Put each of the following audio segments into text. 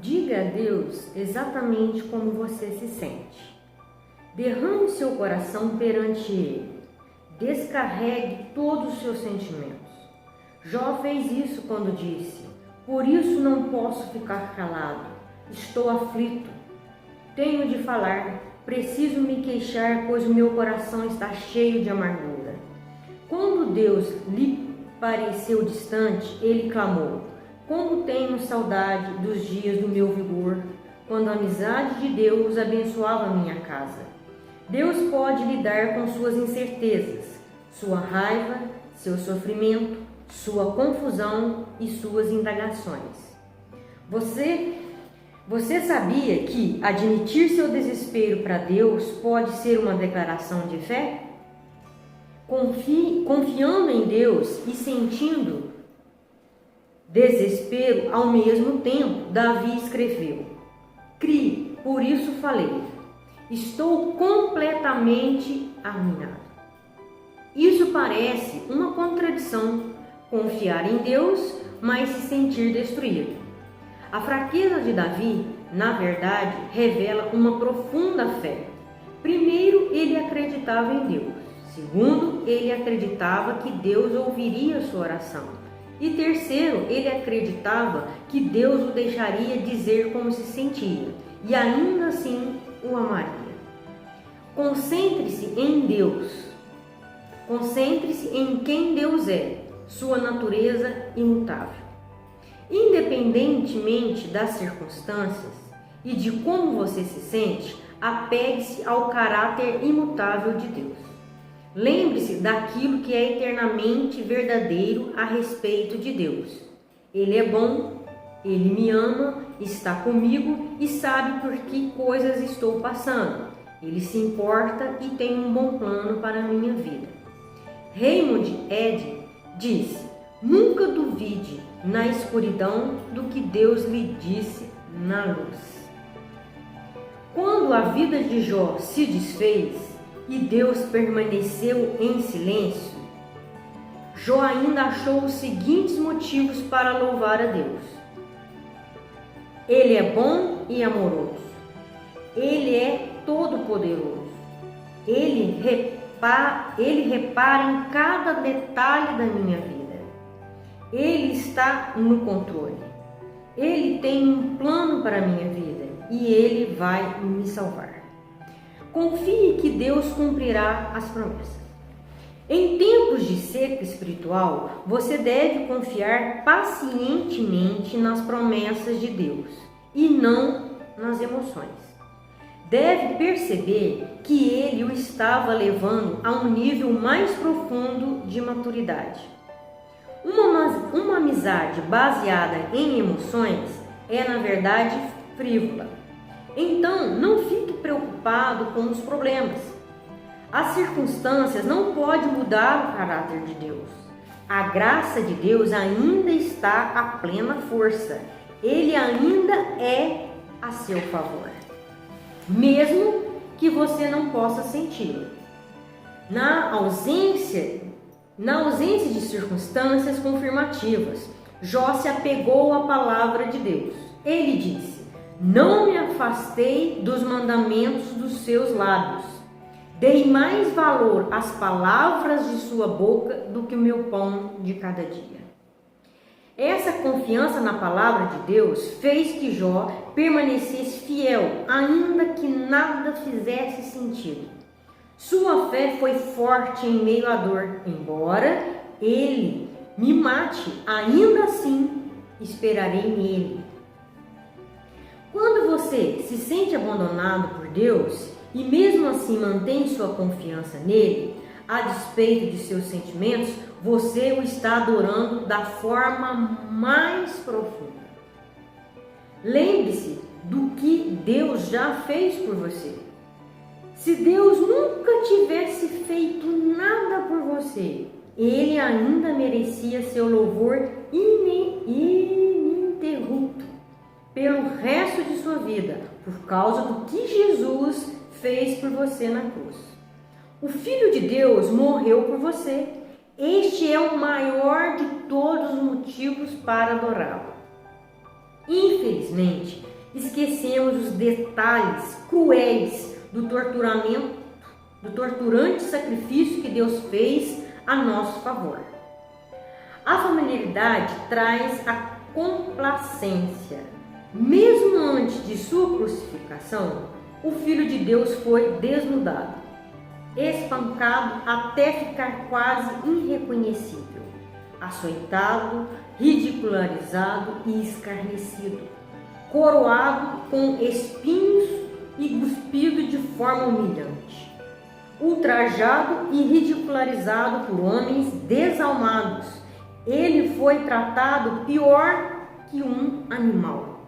Diga a Deus exatamente como você se sente. Derrame seu coração perante Ele. Descarregue todos os seus sentimentos. Jó fez isso quando disse: "Por isso não posso ficar calado. Estou aflito. Tenho de falar. Preciso me queixar, pois o meu coração está cheio de amargura." Quando Deus lhe pareceu distante, ele clamou: "Como tenho saudade dos dias do meu vigor, quando a amizade de Deus abençoava a minha casa." Deus pode lidar com suas incertezas, sua raiva, seu sofrimento, sua confusão e suas indagações. Você sabia que admitir seu desespero para Deus pode ser uma declaração de fé? Confiando em Deus e sentindo desespero ao mesmo tempo, Davi escreveu: "Crie, por isso falei. Estou completamente arruinado." Isso parece uma contradição: confiar em Deus, mas se sentir destruído. A fraqueza de Davi, na verdade, revela uma profunda fé. Primeiro, ele acreditava em Deus. Segundo, ele acreditava que Deus ouviria sua oração. E terceiro, ele acreditava que Deus o deixaria dizer como se sentia e ainda assim o amaria. Concentre-se em Deus. Concentre-se em quem Deus é, sua natureza imutável. Independentemente das circunstâncias e de como você se sente, apegue-se ao caráter imutável de Deus. Lembre-se daquilo que é eternamente verdadeiro a respeito de Deus. Ele é bom, Ele me ama, está comigo e sabe por que coisas estou passando. Ele se importa e tem um bom plano para a minha vida. Raymond Ed disse: "Nunca duvide na escuridão do que Deus lhe disse na luz." Quando a vida de Jó se desfez e Deus permaneceu em silêncio, Jó ainda achou os seguintes motivos para louvar a Deus: Ele é bom e amoroso. Ele é todo-poderoso. Ele repara em cada detalhe da minha vida. Ele está no controle. Ele tem um plano para a minha vida e Ele vai me salvar. Confie que Deus cumprirá as promessas. Em tempos de seca espiritual, você deve confiar pacientemente nas promessas de Deus e não nas emoções. Deve perceber que Ele o estava levando a um nível mais profundo de maturidade. Uma amizade baseada em emoções é, na verdade, frívola. Então, não fique preocupado com os problemas. As circunstâncias não podem mudar o caráter de Deus. A graça de Deus ainda está a plena força. Ele ainda é a seu favor, mesmo que você não possa senti-lo. Na ausência de circunstâncias confirmativas, Jó se apegou à palavra de Deus. Ele disse: "Não me afastei dos mandamentos dos seus lábios. Dei mais valor às palavras de sua boca do que o meu pão de cada dia." Essa confiança na palavra de Deus fez que Jó permanecesse fiel, ainda que nada fizesse sentido. Sua fé foi forte em meio à dor. Embora ele me mate, ainda assim esperarei nele. Quando você se sente abandonado por Deus e mesmo assim mantém sua confiança nele, a despeito de seus sentimentos, você o está adorando da forma mais profunda. Lembre-se do que Deus já fez por você. Se Deus nunca tivesse feito nada por você, Ele ainda merecia seu louvor ininterrupto pelo resto de sua vida, por causa do que Jesus fez por você na cruz. O Filho de Deus morreu por você. Este é o maior de todos os motivos para adorá-lo. Infelizmente, esquecemos os detalhes cruéis do torturante sacrifício que Deus fez a nosso favor. A familiaridade traz a complacência. Mesmo antes de sua crucificação, o Filho de Deus foi desnudado, espancado até ficar quase irreconhecível, açoitado, ridicularizado e escarnecido, coroado com espinhos e cuspido de forma humilhante, ultrajado e ridicularizado por homens desalmados. Ele foi tratado pior que um animal.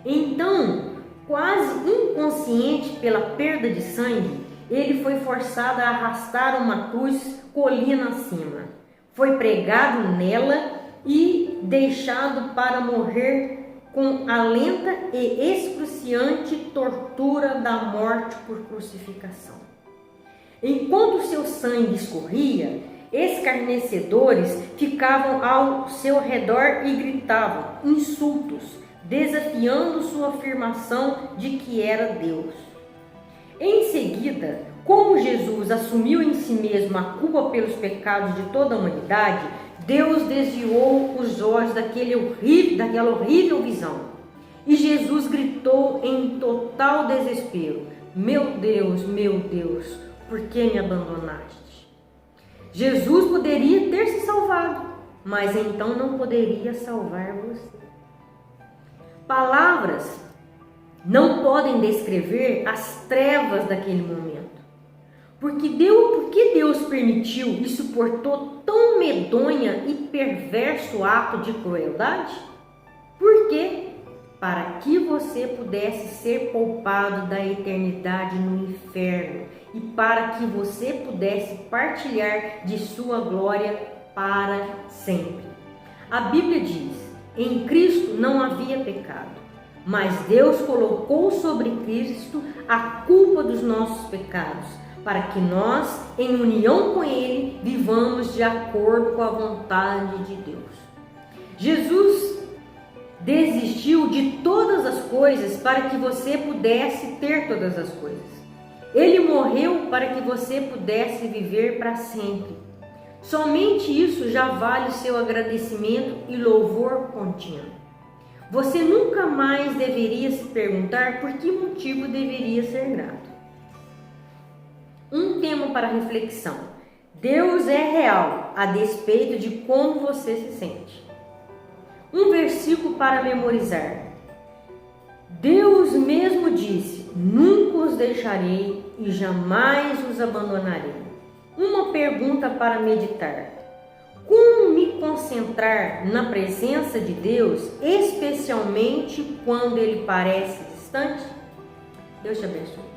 Então, quase inconsciente pela perda de sangue, ele foi forçado a arrastar uma cruz colina acima. Foi pregado nela e deixado para morrer com a lenta e excruciante tortura da morte por crucificação. Enquanto seu sangue escorria, escarnecedores ficavam ao seu redor e gritavam insultos, desafiando sua afirmação de que era Deus. Em seguida, como Jesus assumiu em si mesmo a culpa pelos pecados de toda a humanidade, Deus desviou os olhos daquela horrível visão. E Jesus gritou em total desespero: meu Deus, por que me abandonaste? Jesus poderia ter se salvado, mas então não poderia salvar você. Palavras não podem descrever as trevas daquele momento. Por que Deus permitiu e suportou tão medonha e perverso ato de crueldade? Por quê? Para que você pudesse ser poupado da eternidade no inferno e para que você pudesse partilhar de sua glória para sempre. A Bíblia diz: em Cristo não havia pecado, mas Deus colocou sobre Cristo a culpa dos nossos pecados, para que nós, em união com Ele, vivamos de acordo com a vontade de Deus. Jesus desistiu de todas as coisas para que você pudesse ter todas as coisas. Ele morreu para que você pudesse viver para sempre. Somente isso já vale o seu agradecimento e louvor contínuo. Você nunca mais deveria se perguntar por que motivo deveria ser grato. Um tema para reflexão: Deus é real a despeito de como você se sente. Um versículo para memorizar: Deus mesmo disse: nunca os deixarei e jamais os abandonarei. Uma pergunta para meditar: como me concentrar na presença de Deus, especialmente quando Ele parece distante? Deus te abençoe.